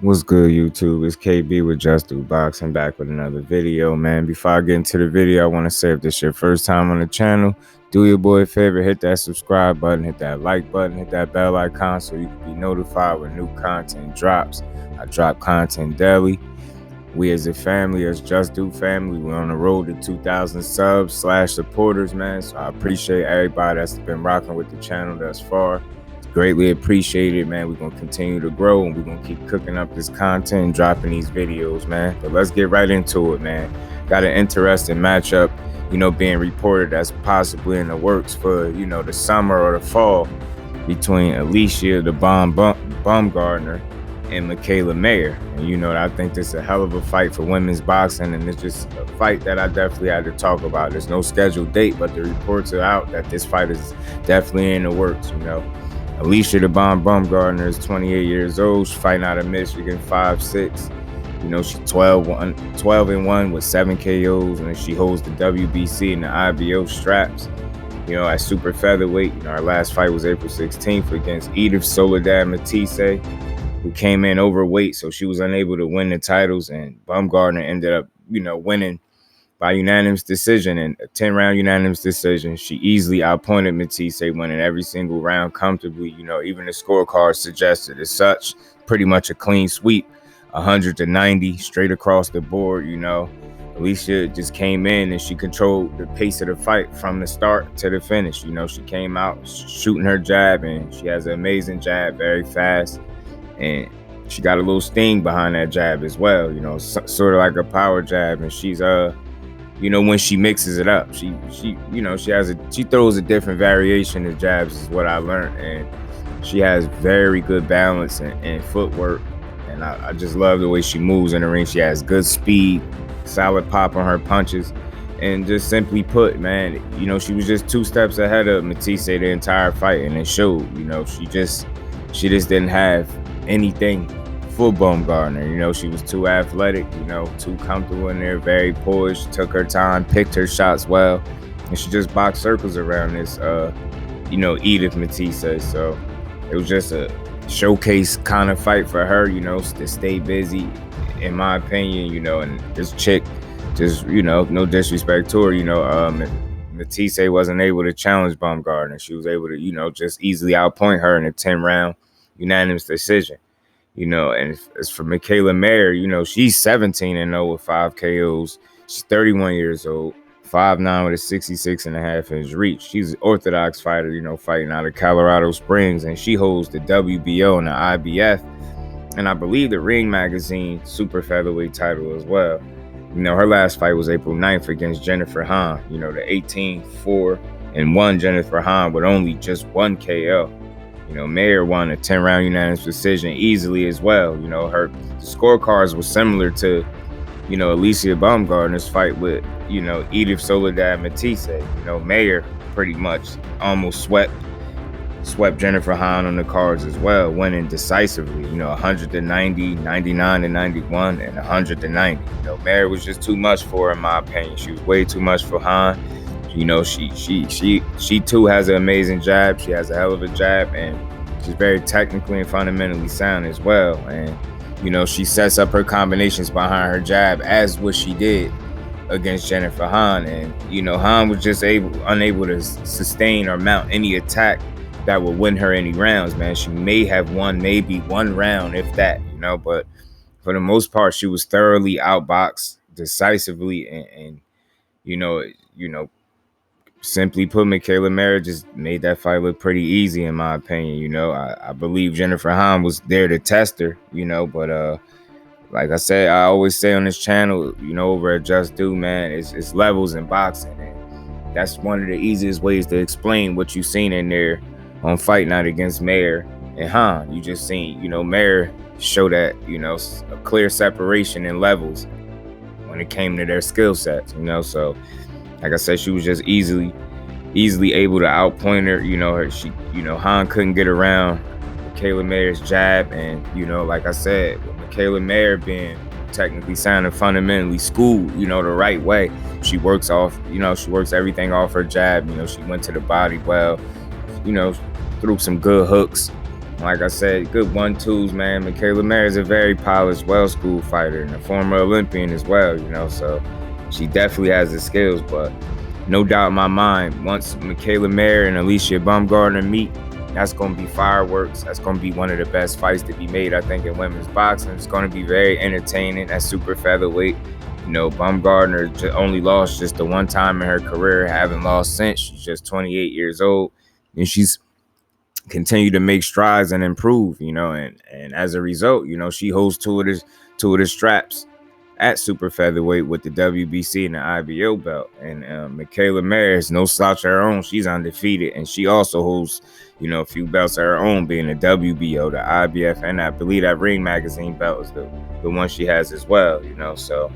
What's good, YouTube? It's KB with Just Do Boxing back with another video, man. Before I get into the video, I want to say if this is your first time on the channel, do your boy a favor, hit that subscribe button, hit that like button, hit that bell icon so you can be notified when new content drops. I drop content daily. We as a family, as Just Do family, we're on the road to 2,000 subs / supporters, man. So I appreciate everybody that's been rocking with the channel thus far. Greatly appreciated, man. We're going to continue to grow and we're going to keep cooking up this content and dropping these videos, man. But let's get right into it, man. Got an interesting matchup, being reported as possibly in the works for, the summer or the fall between Alycia Baumgardner and Mikaela Mayer. And I think this is a hell of a fight for women's boxing, and it's just a fight that I definitely had to talk about. There's no scheduled date, but the reports are out that this fight is definitely in the works, Alycia Baumgardner is 28 years old. She's fighting out of Michigan, 5'6". She's 12-1 with 7 KOs, and she holds the WBC and the IBO straps. At super featherweight, our last fight was April 16th against Edith Soledad-Matisse, who came in overweight, so she was unable to win the titles, and Baumgardner ended up, winning by unanimous decision, and a 10-round unanimous decision. She easily outpointed Matisse, winning every single round comfortably. Even the scorecard suggested as such. Pretty much a clean sweep, 100-90 straight across the board. Alycia just came in and she controlled the pace of the fight from the start to the finish. She came out shooting her jab, and she has an amazing jab, very fast, and she got a little sting behind that jab as well. Sort of like a power jab, and she's when she mixes it up, she throws a different variation of jabs, is what I learned, and she has very good balance and footwork, and I just love the way she moves in the ring. She has good speed, solid pop on her punches, and just simply put, man, she was just 2 steps ahead of Matisse the entire fight, and it showed. She just didn't have anything for Baumgardner. She was too athletic, too comfortable in there, very poised, took her time, picked her shots well, and she just boxed circles around this, Edith Matisse. So it was just a showcase kind of fight for her, to stay busy, in my opinion, and this chick, just, no disrespect to her, Matisse wasn't able to challenge Baumgardner. She was able to, just easily outpoint her in a 10-round unanimous decision. And as for Mikaela Mayer, she's 17-0 with 5 KOs. She's 31 years old, 5'9" with a 66.5-inch reach. She's an orthodox fighter, fighting out of Colorado Springs, and she holds the WBO and the IBF, and I believe the Ring Magazine super featherweight title as well. Her last fight was April 9th against Jennifer Hahn, the 18-4-1 Jennifer Hahn with only just 1 KO. Mayer won a 10-round unanimous decision easily as well. Her scorecards were similar to, Alycia Baumgardner's fight with, Edith Soledad-Matisse. Mayer pretty much almost swept Jennifer Hahn on the cards as well, winning decisively, 190, 99-91, and 190. Mayer was just too much for her, in my opinion. She was way too much for Hahn. She too has an amazing jab. She has a hell of a jab, and she's very technically and fundamentally sound as well. And she sets up her combinations behind her jab, as what she did against Jennifer Hahn. And Hahn was just unable to sustain or mount any attack that would win her any rounds, man. She may have won maybe 1 round, if that, but for the most part, she was thoroughly outboxed decisively, and simply put, Mikaela Mayer just made that fight look pretty easy, in my opinion. I believe Jennifer Hahn was there to test her, but like I said, I always say on this channel, over at Just Do, man, it's levels in boxing, and that's one of the easiest ways to explain what you've seen in there on Fight Night against Mayer and Hahn. You just seen, Mayer show that, a clear separation in levels when it came to their skill sets, so like I said, she was just easily able to outpoint her. Hahn couldn't get around Mikaela Mayer's jab, and like I said, with Mikaela Mayer being technically sound and fundamentally schooled, the right way, she works everything off her jab. She went to the body well, threw some good hooks, Like I said, good 1-2s, man. Mikaela Mayer is a very polished, well-schooled fighter and a former Olympian as well, so she definitely has the skills. But no doubt in my mind, once Mikaela Mayer and Alycia Baumgardner meet, that's going to be fireworks. That's going to be one of the best fights to be made, I think, in women's boxing. It's going to be very entertaining at super featherweight. Baumgardner only lost just the one time in her career, haven't lost since. She's just 28 years old, and she's continue to make strides and improve, and as a result, she holds two of the straps at super featherweight with the WBC and the IBO belt. And Mikaela Mayer is no slouch of her own. She's undefeated, and she also holds, a few belts of her own, being the WBO, the IBF, and I believe that Ring Magazine belt is the one she has as well. So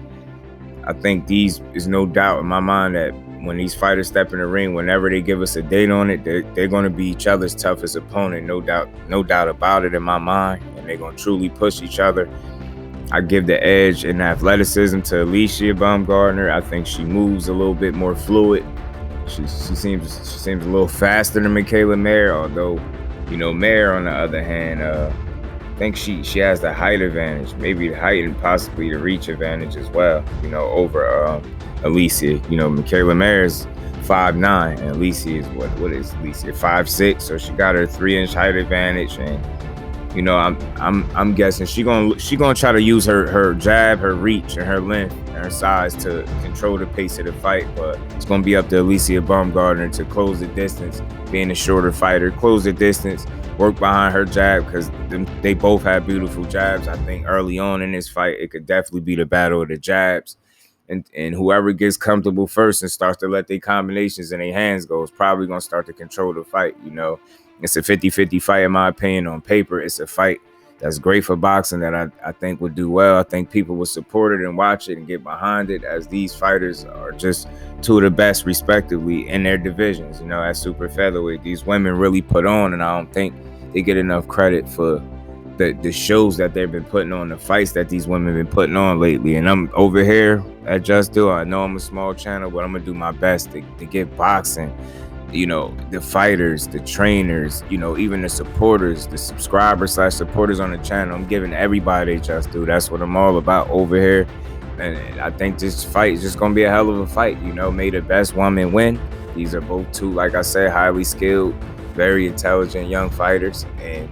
I think is no doubt in my mind that when these fighters step in the ring, whenever they give us a date on it, they're going to be each other's toughest opponent, no doubt about it in my mind, and they're going to truly push each other. I give the edge in athleticism to Alycia Baumgardner. I think she moves a little bit more fluid. She seems a little faster than Mikaela Mayer, although Mayer on the other hand, I think she has the height advantage, maybe the height and possibly the reach advantage as well, over Alycia. Mikaela Mayer is 5'9", and Alycia is what is Alycia, 5'6", so she got her 3-inch height advantage. And I'm guessing she gonna try to use her jab, her reach, and her length and her size to control the pace of the fight. But it's gonna be up to Alycia Baumgardner to close the distance, being a shorter fighter, close the distance, work behind her jab, because they both have beautiful jabs. I think early on in this fight, it could definitely be the battle of the jabs. And whoever gets comfortable first and starts to let their combinations in their hands go is probably going to start to control the fight. It's a 50-50 fight, in my opinion. On paper, it's a fight that's great for boxing that I think would do well. I think people would support it and watch it and get behind it, as these fighters are just two of the best, respectively, in their divisions. At super featherweight, these women really put on, and I don't think they get enough credit for the shows that they've been putting on, the fights that these women have been putting on lately. And I'm over here at Just Do. I know I'm a small channel, but I'm gonna do my best to get boxing, the fighters, the trainers, even the supporters, the subscribers/supporters on the channel. I'm giving everybody Just Do. That's what I'm all about over here. And I think this fight is just gonna be a hell of a fight. May the best woman win. These are both two, like I said, highly skilled, very intelligent young fighters. And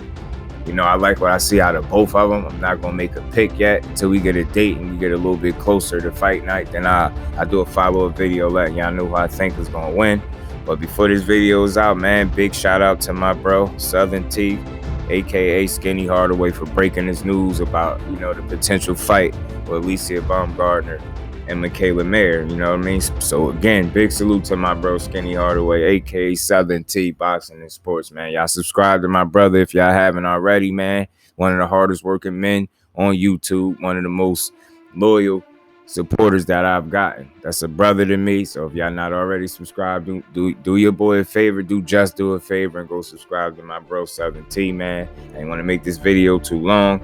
I like what I see out of both of them. I'm not going to make a pick yet until we get a date and we get a little bit closer to fight night. Then I do a follow-up video letting y'all know who I think is going to win. But before this video is out, man, big shout out to my bro, Southern T, a.k.a. Skinny Hardaway, for breaking this news about, the potential fight with Alycia Baumgardner and Mikaela Mayer, you know what I mean? So again, big salute to my bro Skinny Hardaway, aka Southern T, Boxing and Sports, man. Y'all subscribe to my brother if y'all haven't already, man. One of the hardest working men on YouTube, one of the most loyal supporters that I've gotten. That's a brother to me. So if y'all not already subscribed, do your boy a favor, just do a favor and go subscribe to my bro Southern T, man. I ain't want to make this video too long.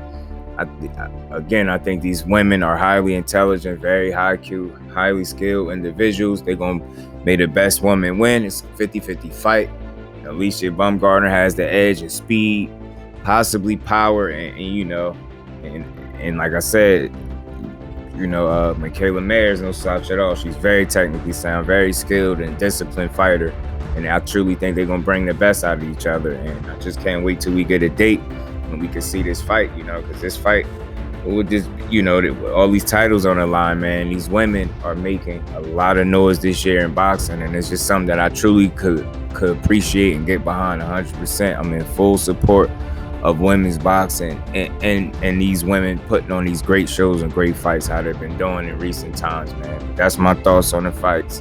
I think these women are highly intelligent, very high IQ, highly skilled individuals. They're going to make the best woman win. It's a 50-50 fight. Alycia Baumgardner has the edge in speed, possibly power, and like I said, Mikaela Mayer is no slouch at all. She's very technically sound, very skilled and disciplined fighter. And I truly think they're going to bring the best out of each other. And I just can't wait till we get a date and we can see this fight, because this fight, with this, all these titles on the line, man, these women are making a lot of noise this year in boxing, and it's just something that I truly could appreciate and get behind 100%. I'm in full support of women's boxing and these women putting on these great shows and great fights, how they've been doing in recent times, man. That's my thoughts on the fight.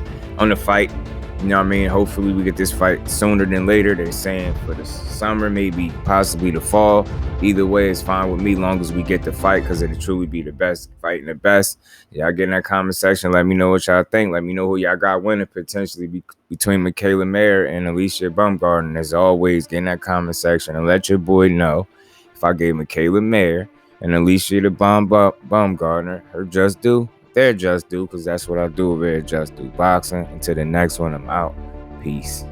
You know what I mean? Hopefully we get this fight sooner than later. They're saying for the summer, maybe possibly the fall. Either way, it's fine with me, long as we get the fight, because it'll truly be the best fighting the best. Y'all get in that comment section. Let me know what y'all think. Let me know who y'all got winning potentially between Mikaela Mayer and Alycia Baumgardner. As always, get in that comment section and let your boy know if I gave Mikaela Mayer and Alycia Baumgardner her just due. They're just due, because that's what I do over here, Just Do Boxing. Until the next one, I'm out. Peace.